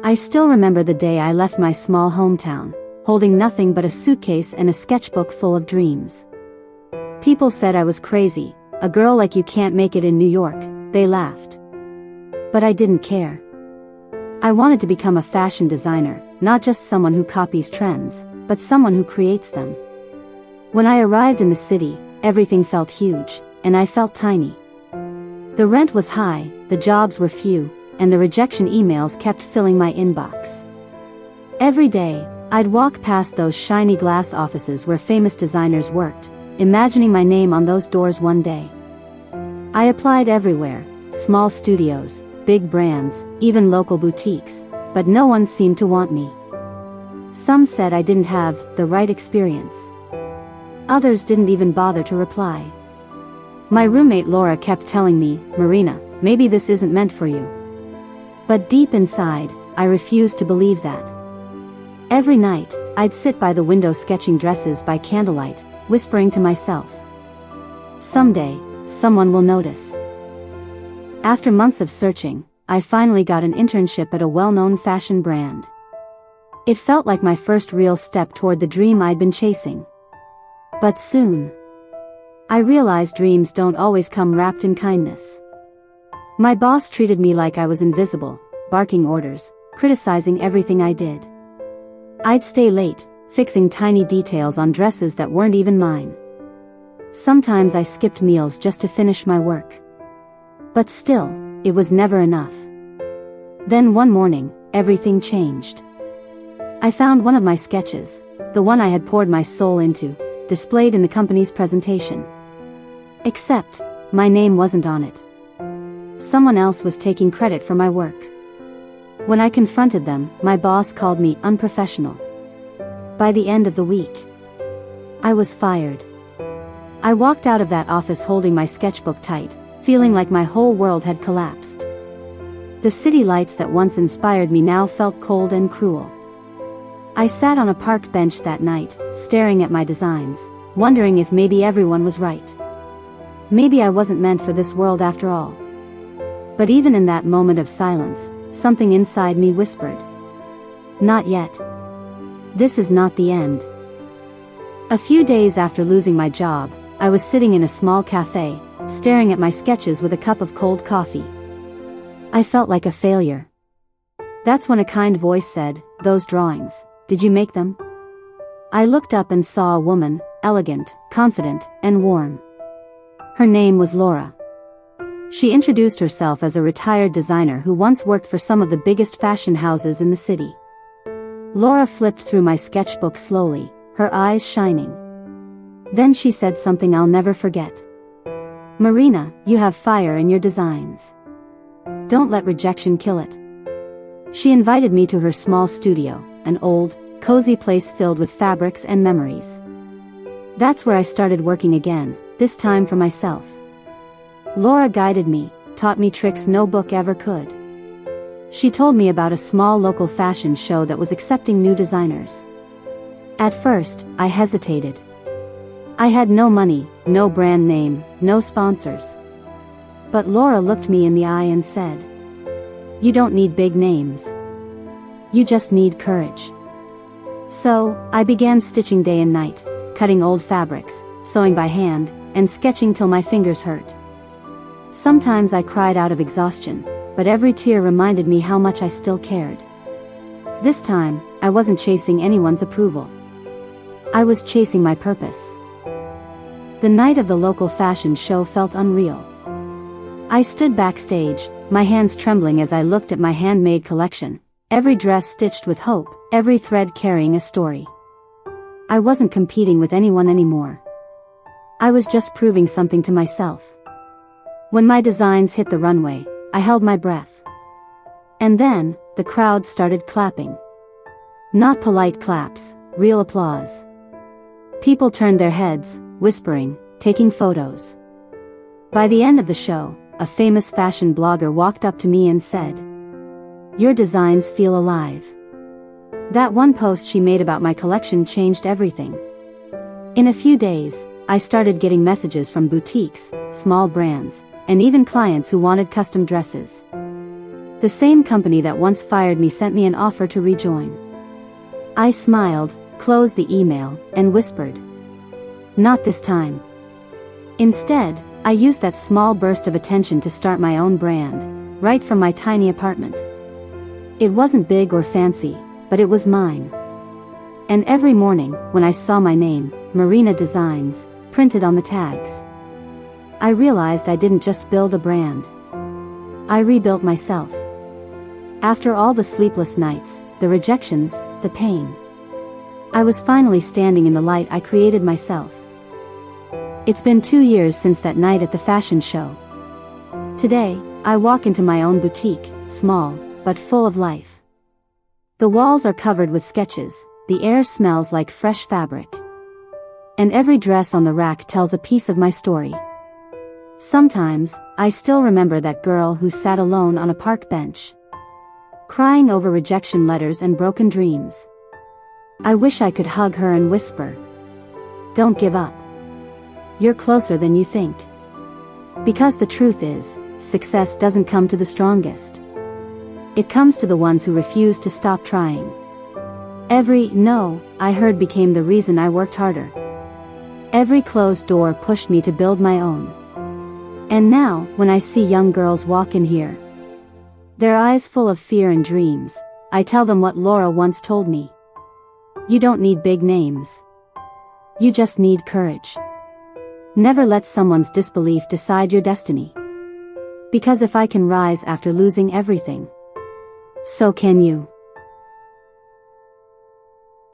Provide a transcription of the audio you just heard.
I still remember the day I left my small hometown, holding nothing but a suitcase and a sketchbook full of dreams. People said I was crazy, a girl like you can't make it in New York, they laughed. But I didn't care. I wanted to become a fashion designer, not just someone who copies trends, but someone who creates them. When I arrived in the city, everything felt huge, and I felt tiny. The rent was high, the jobs were few, and the rejection emails kept filling my inbox. Every day, I'd walk past those shiny glass offices where famous designers worked, imagining my name on those doors one day. I applied everywhere, small studios, big brands, even local boutiques, but no one seemed to want me. Some said I didn't have the right experience. Others didn't even bother to reply. My roommate Laura kept telling me, "Marina, maybe this isn't meant for you." But deep inside, I refused to believe that. Every night, I'd sit by the window sketching dresses by candlelight, whispering to myself, "Someday, someone will notice." After months of searching, I finally got an internship at a well-known fashion brand. It felt like my first real step toward the dream I'd been chasing. But soon, I realized dreams don't always come wrapped in kindness. My boss treated me like I was invisible, barking orders, criticizing everything I did. I'd stay late, fixing tiny details on dresses that weren't even mine. Sometimes I skipped meals just to finish my work. But still, it was never enough. Then one morning, everything changed. I found one of my sketches, the one I had poured my soul into, displayed in the company's presentation. Except, my name wasn't on it. Someone else was taking credit for my work. When I confronted them, my boss called me unprofessional. By the end of the week, I was fired. I walked out of that office holding my sketchbook tight, feeling like my whole world had collapsed. The city lights that once inspired me now felt cold and cruel. I sat on a park bench that night, staring at my designs, wondering if maybe everyone was right. Maybe I wasn't meant for this world after all. But even in that moment of silence, something inside me whispered, "Not yet. This is not the end." A few days after losing my job, I was sitting in a small cafe, staring at my sketches with a cup of cold coffee. I felt like a failure. That's when a kind voice said, "Those drawings, did you make them?" I looked up and saw a woman, elegant, confident, and warm. Her name was Laura. She introduced herself as a retired designer who once worked for some of the biggest fashion houses in the city. Laura flipped through my sketchbook slowly, her eyes shining. Then she said something I'll never forget. "Marina, you have fire in your designs. Don't let rejection kill it." She invited me to her small studio, an old, cozy place filled with fabrics and memories. That's where I started working again, this time for myself. Laura guided me, taught me tricks no book ever could. She told me about a small local fashion show that was accepting new designers. At first, I hesitated. I had no money, no brand name, no sponsors. But Laura looked me in the eye and said, "You don't need big names. You just need courage." So, I began stitching day and night, cutting old fabrics, sewing by hand, and sketching till my fingers hurt. Sometimes I cried out of exhaustion, but every tear reminded me how much I still cared. This time, I wasn't chasing anyone's approval. I was chasing my purpose. The night of the local fashion show felt unreal. I stood backstage, my hands trembling as I looked at my handmade collection, every dress stitched with hope, every thread carrying a story. I wasn't competing with anyone anymore. I was just proving something to myself. When my designs hit the runway, I held my breath. And then, the crowd started clapping. Not polite claps, real applause. People turned their heads, whispering, taking photos. By the end of the show, a famous fashion blogger walked up to me and said, "Your designs feel alive." That one post she made about my collection changed everything. In a few days, I started getting messages from boutiques, small brands, and even clients who wanted custom dresses. The same company that once fired me sent me an offer to rejoin. I smiled, closed the email, and whispered, "Not this time." Instead, I used that small burst of attention to start my own brand, right from my tiny apartment. It wasn't big or fancy, but it was mine. And every morning, when I saw my name, Marina Designs, printed on the tags, I realized I didn't just build a brand. I rebuilt myself. After all the sleepless nights, the rejections, the pain, I was finally standing in the light I created myself. It's been 2 years since that night at the fashion show. Today, I walk into my own boutique, small, but full of life. The walls are covered with sketches, the air smells like fresh fabric. And every dress on the rack tells a piece of my story. Sometimes, I still remember that girl who sat alone on a park bench, crying over rejection letters and broken dreams. I wish I could hug her and whisper, "Don't give up. You're closer than you think." Because the truth is, success doesn't come to the strongest. It comes to the ones who refuse to stop trying. Every "no" I heard became the reason I worked harder. Every closed door pushed me to build my own. And now, when I see young girls walk in here, their eyes full of fear and dreams, I tell them what Laura once told me. You don't need big names. You just need courage. Never let someone's disbelief decide your destiny. Because if I can rise after losing everything, so can you.